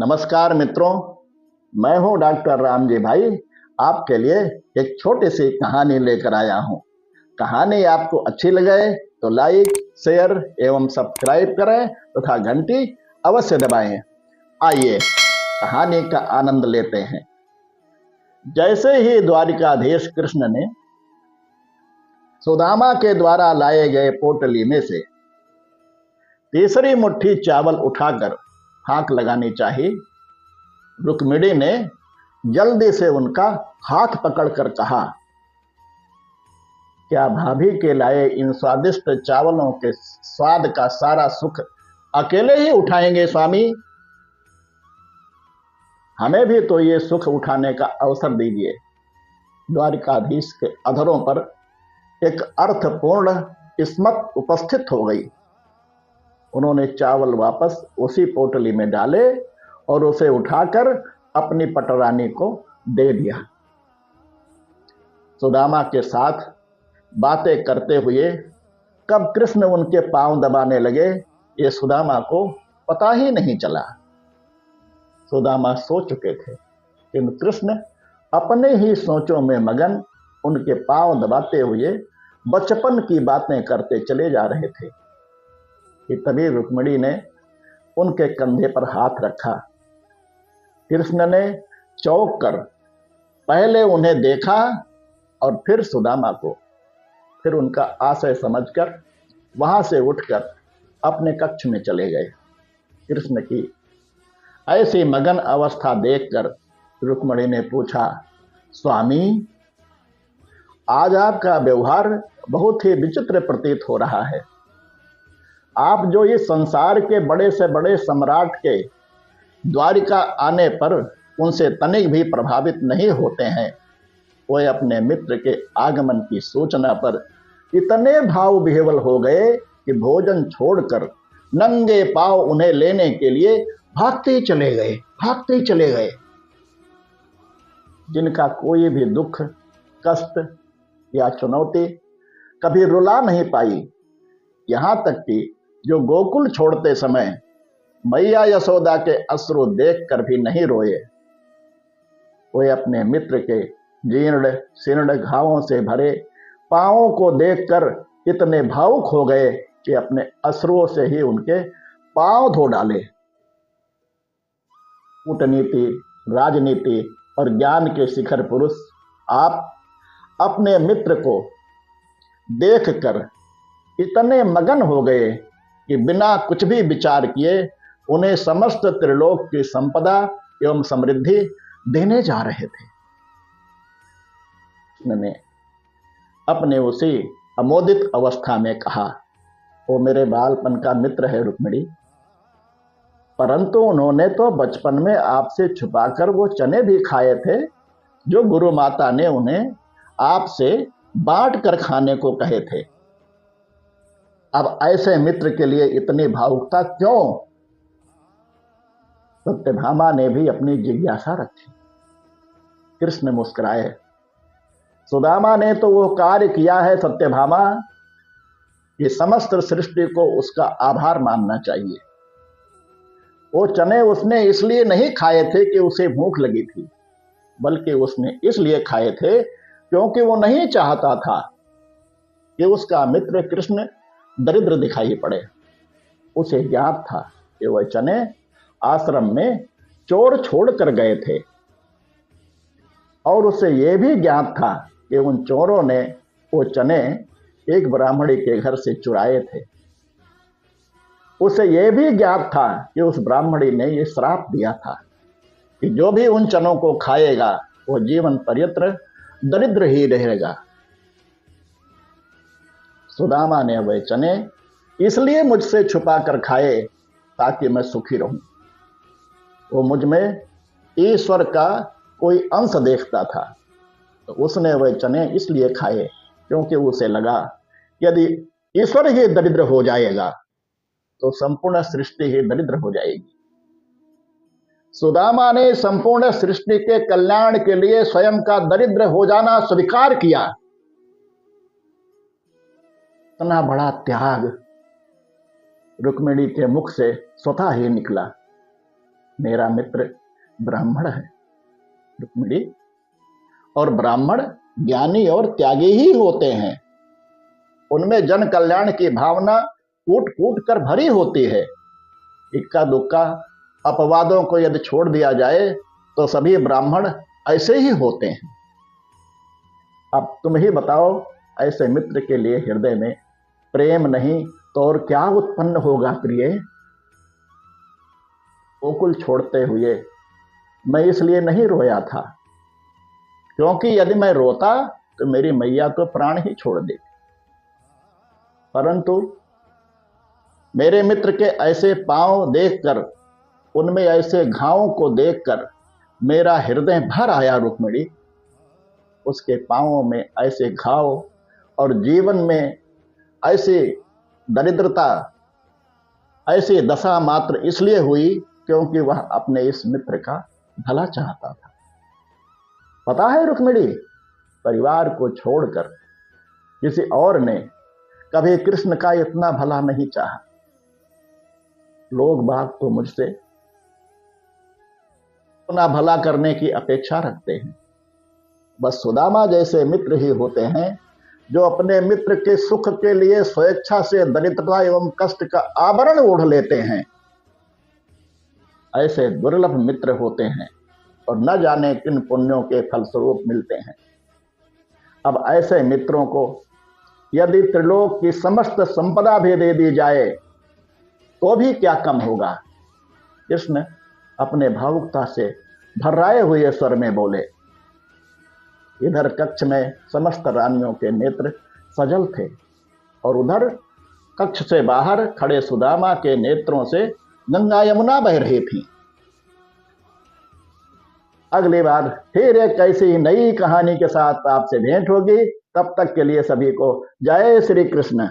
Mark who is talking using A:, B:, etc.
A: नमस्कार मित्रों, मैं हूं डॉक्टर रामजी भाई। आपके लिए एक छोटी सी कहानी लेकर आया हूं। कहानी आपको अच्छी लगे तो लाइक, शेयर एवं सब्सक्राइब करें तथा घंटी अवश्य दबाएं। आइए कहानी का आनंद लेते हैं। जैसे ही द्वारिकाधीश कृष्ण ने सुदामा के द्वारा लाए गए पोटली में से तीसरी मुट्ठी चावल उठाकर हाथ लगानी चाहिए, रुक्मिणी ने जल्दी से उनका हाथ पकड़कर कहा, क्या भाभी के लाए इन स्वादिष्ट चावलों के स्वाद का सारा सुख अकेले ही उठाएंगे स्वामी? हमें भी तो ये सुख उठाने का अवसर दीजिए। द्वारिकाधीश के अधरों पर एक अर्थपूर्ण इस्मत उपस्थित हो गई। उन्होंने चावल वापस उसी पोटली में डाले और उसे उठाकर अपनी पटरानी को दे दिया। सुदामा के साथ बातें करते हुए कब कृष्ण उनके पांव दबाने लगे, ये सुदामा को पता ही नहीं चला। सुदामा सो चुके थे, किंतु कृष्ण अपने ही सोचों में मगन उनके पांव दबाते हुए बचपन की बातें करते चले जा रहे थे कि तभी रुक्मिणी ने उनके कंधे पर हाथ रखा। कृष्ण ने चौंक कर पहले उन्हें देखा और फिर सुदामा को, फिर उनका आशय समझकर वहां से उठकर अपने कक्ष में चले गए। कृष्ण की ऐसी मगन अवस्था देखकर रुक्मिणी ने पूछा, स्वामी, आज आपका व्यवहार बहुत ही विचित्र प्रतीत हो रहा है। आप जो इस संसार के बड़े से बड़े सम्राट के द्वारिका आने पर उनसे तनिक भी प्रभावित नहीं होते हैं, वे अपने मित्र के आगमन की सूचना पर इतने भाव विह्वल हो गए कि भोजन छोड़कर नंगे पांव उन्हें लेने के लिए भागते ही चले गए। जिनका कोई भी दुख, कष्ट या चुनौती कभी रुला नहीं पाई, यहां तक कि जो गोकुल छोड़ते समय मैया यशोदा के अश्रु देखकर भी नहीं रोए, वे अपने मित्र के जीर्ण शीर्ण घावों से भरे पांवों को देखकर इतने भावुक हो गए कि अपने अश्रुओं से ही उनके पांव धो डाले। कूटनीति, राजनीति और ज्ञान के शिखर पुरुष आप अपने मित्र को देखकर इतने मगन हो गए कि बिना कुछ भी विचार किए उन्हें समस्त त्रिलोक की संपदा एवं समृद्धि देने जा रहे थे। मैंने अपने उसी अमोदित अवस्था में कहा, वो मेरे बालपन का मित्र है रुक्मिणी, परंतु उन्होंने तो बचपन में आपसे छुपाकर वो चने भी खाए थे जो गुरु माता ने उन्हें आपसे बांट कर खाने को कहे थे। अब ऐसे मित्र के लिए इतनी भावुकता क्यों? सत्यभामा ने भी अपनी जिज्ञासा रखी। कृष्ण मुस्कुराए, सुदामा ने तो वो कार्य किया है सत्यभामा कि समस्त सृष्टि को उसका आभार मानना चाहिए। वो चने उसने इसलिए नहीं खाए थे कि उसे भूख लगी थी, बल्कि उसने इसलिए खाए थे क्योंकि वो नहीं चाहता था कि उसका मित्र कृष्ण दरिद्र दिखाई पड़े। उसे ज्ञात था कि वह चने आश्रम में चोर छोड़ कर गए थे, और उसे यह भी ज्ञात था कि उन चोरों ने वो चने एक ब्राह्मणी के घर से चुराए थे। उसे यह भी ज्ञात था कि उस ब्राह्मणी ने यह श्राप दिया था कि जो भी उन चनों को खाएगा वो जीवन पर्यंत दरिद्र ही रहेगा। सुदामा ने वह चने इसलिए मुझसे छुपा कर खाए ताकि मैं सुखी रहूं। वो मुझ में ईश्वर का कोई अंश देखता था, तो उसने वह चने इसलिए खाए क्योंकि उसे लगा यदि ईश्वर ही दरिद्र हो जाएगा तो संपूर्ण सृष्टि ही दरिद्र हो जाएगी। सुदामा ने संपूर्ण सृष्टि के कल्याण के लिए स्वयं का दरिद्र हो जाना स्वीकार किया। इतना बड़ा त्याग रुक्मिणी के मुख से स्वतः ही निकला। मेरा मित्र ब्राह्मण है रुक्मिणी, और ब्राह्मण ज्ञानी और त्यागी ही होते हैं। उनमें जन कल्याण की भावना कूट कूट कर भरी होती है। इक्का दुक्का अपवादों को यदि छोड़ दिया जाए तो सभी ब्राह्मण ऐसे ही होते हैं। अब तुम ही बताओ, ऐसे मित्र के लिए हृदय में प्रेम नहीं तो और क्या उत्पन्न होगा प्रिय? गोकुल छोड़ते हुए मैं इसलिए नहीं रोया था, क्योंकि यदि मैं रोता तो मेरी मैया तो प्राण ही छोड़ देती। परंतु मेरे मित्र के ऐसे पांव देखकर, उनमें ऐसे घावों को देखकर मेरा हृदय भर आया रुक्मिणी। उसके पांवों में ऐसे घाव और जीवन में ऐसी दरिद्रता, ऐसी दशा मात्र इसलिए हुई क्योंकि वह अपने इस मित्र का भला चाहता था। पता है रुक्मिणी, परिवार को छोड़कर किसी और ने कभी कृष्ण का इतना भला नहीं चाहा। लोग बाग तो मुझसे अपना भला करने की अपेक्षा रखते हैं। बस सुदामा जैसे मित्र ही होते हैं जो अपने मित्र के सुख के लिए स्वेच्छा से दरिद्रता एवं कष्ट का आवरण ओढ़ लेते हैं। ऐसे दुर्लभ मित्र होते हैं और न जाने किन पुण्यों के फलस्वरूप मिलते हैं। अब ऐसे मित्रों को यदि त्रिलोक की समस्त संपदा भी दे दी जाए तो भी क्या कम होगा। कृष्ण अपने भावुकता से भर्राए हुए स्वर में बोले। इधर कक्ष में समस्त रानियों के नेत्र सजल थे और उधर कक्ष से बाहर खड़े सुदामा के नेत्रों से गंगा यमुना बह रही थी। अगली बार फिर एक ऐसी नई कहानी के साथ आपसे भेंट होगी। तब तक के लिए सभी को जय श्री कृष्ण।